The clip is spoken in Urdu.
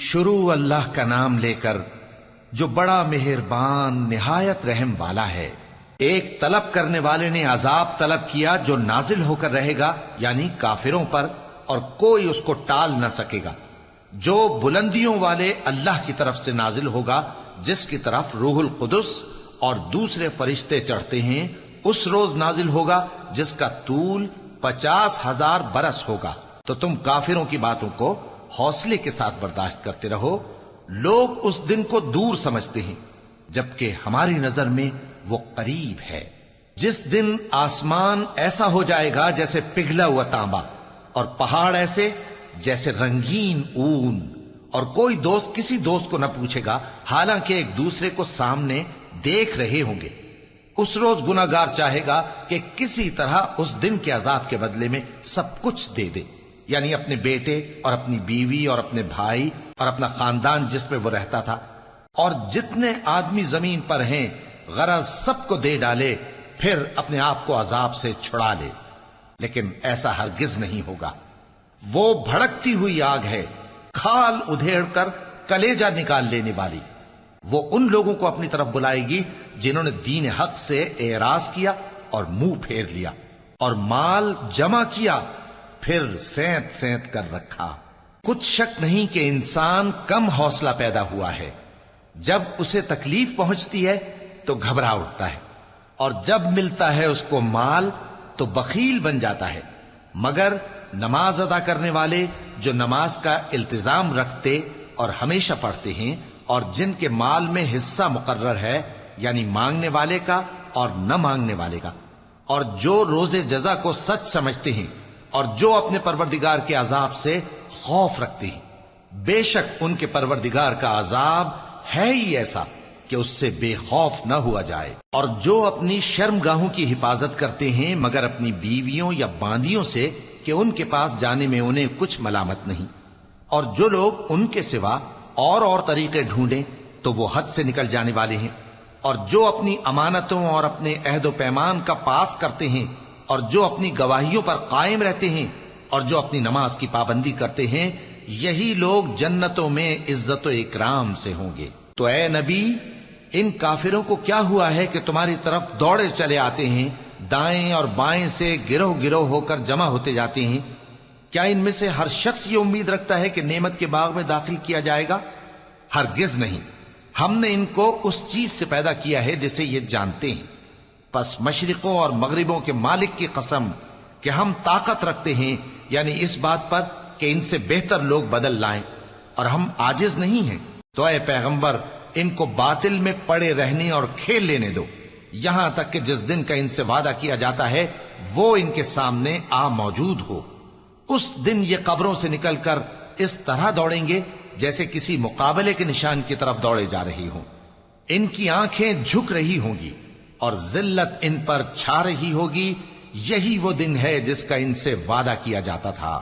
شروع اللہ کا نام لے کر جو بڑا مہربان نہایت رحم والا ہے۔ ایک طلب کرنے والے نے عذاب طلب کیا جو نازل ہو کر رہے گا، یعنی کافروں پر، اور کوئی اس کو ٹال نہ سکے گا۔ جو بلندیوں والے اللہ کی طرف سے نازل ہوگا، جس کی طرف روح القدس اور دوسرے فرشتے چڑھتے ہیں، اس روز نازل ہوگا جس کا طول 50,000 برس ہوگا۔ تو تم کافروں کی باتوں کو حوصلے کے ساتھ برداشت کرتے رہو۔ لوگ اس دن کو دور سمجھتے ہیں، جبکہ ہماری نظر میں وہ قریب ہے۔ جس دن آسمان ایسا ہو جائے گا جیسے پگھلا ہوا تانبا، اور پہاڑ ایسے جیسے رنگین اون، اور کوئی دوست کسی دوست کو نہ پوچھے گا، حالانکہ ایک دوسرے کو سامنے دیکھ رہے ہوں گے۔ اس روز گناہگار چاہے گا کہ کسی طرح اس دن کے عذاب کے بدلے میں سب کچھ دے دے، یعنی اپنے بیٹے اور اپنی بیوی اور اپنے بھائی اور اپنا خاندان جس میں وہ رہتا تھا، اور جتنے آدمی زمین پر ہیں، غرض سب کو دے ڈالے، پھر اپنے آپ کو عذاب سے چھڑا لے۔ لیکن ایسا ہرگز نہیں ہوگا۔ وہ بھڑکتی ہوئی آگ ہے، کھال ادھیڑ کر کلیجہ نکال لینے والی۔ وہ ان لوگوں کو اپنی طرف بلائے گی جنہوں نے دین حق سے اعراض کیا اور منہ پھیر لیا، اور مال جمع کیا، پھر سینت سینت کر رکھا۔ کچھ شک نہیں کہ انسان کم حوصلہ پیدا ہوا ہے۔ جب اسے تکلیف پہنچتی ہے تو گھبرا اٹھتا ہے، اور جب ملتا ہے اس کو مال تو بخیل بن جاتا ہے۔ مگر نماز ادا کرنے والے جو نماز کا التزام رکھتے اور ہمیشہ پڑھتے ہیں، اور جن کے مال میں حصہ مقرر ہے، یعنی مانگنے والے کا اور نہ مانگنے والے کا، اور جو روز جزا کو سچ سمجھتے ہیں، اور جو اپنے پروردگار کے عذاب سے خوف رکھتے ہیں، بے شک ان کے پروردگار کا عذاب ہے ہی ایسا کہ اس سے بے خوف نہ ہوا جائے۔ اور جو اپنی شرمگاہوں کی حفاظت کرتے ہیں مگر اپنی بیویوں یا باندیوں سے کہ ان کے پاس جانے میں انہیں کچھ ملامت نہیں، اور جو لوگ ان کے سوا اور طریقے ڈھونڈیں تو وہ حد سے نکل جانے والے ہیں، اور جو اپنی امانتوں اور اپنے عہد و پیمان کا پاس کرتے ہیں، اور جو اپنی گواہیوں پر قائم رہتے ہیں، اور جو اپنی نماز کی پابندی کرتے ہیں، یہی لوگ جنتوں میں عزت و اکرام سے ہوں گے۔ تو اے نبی، ان کافروں کو کیا ہوا ہے کہ تمہاری طرف دوڑے چلے آتے ہیں، دائیں اور بائیں سے گروہ گروہ ہو کر جمع ہوتے جاتے ہیں؟ کیا ان میں سے ہر شخص یہ امید رکھتا ہے کہ نعمت کے باغ میں داخل کیا جائے گا؟ ہرگز نہیں۔ ہم نے ان کو اس چیز سے پیدا کیا ہے جسے یہ جانتے ہیں۔ پس مشرقوں اور مغربوں کے مالک کی قسم کہ ہم طاقت رکھتے ہیں، یعنی اس بات پر کہ ان سے بہتر لوگ بدل لائیں، اور ہم عاجز نہیں ہیں۔ تو اے پیغمبر، ان کو باطل میں پڑے رہنے اور کھیل لینے دو، یہاں تک کہ جس دن کا ان سے وعدہ کیا جاتا ہے وہ ان کے سامنے آ موجود ہو۔ اس دن یہ قبروں سے نکل کر اس طرح دوڑیں گے جیسے کسی مقابلے کے نشان کی طرف دوڑے جا رہی ہوں۔ ان کی آنکھیں جھک رہی ہوں گی اور ذلت ان پر چھا رہی ہوگی۔ یہی وہ دن ہے جس کا ان سے وعدہ کیا جاتا تھا۔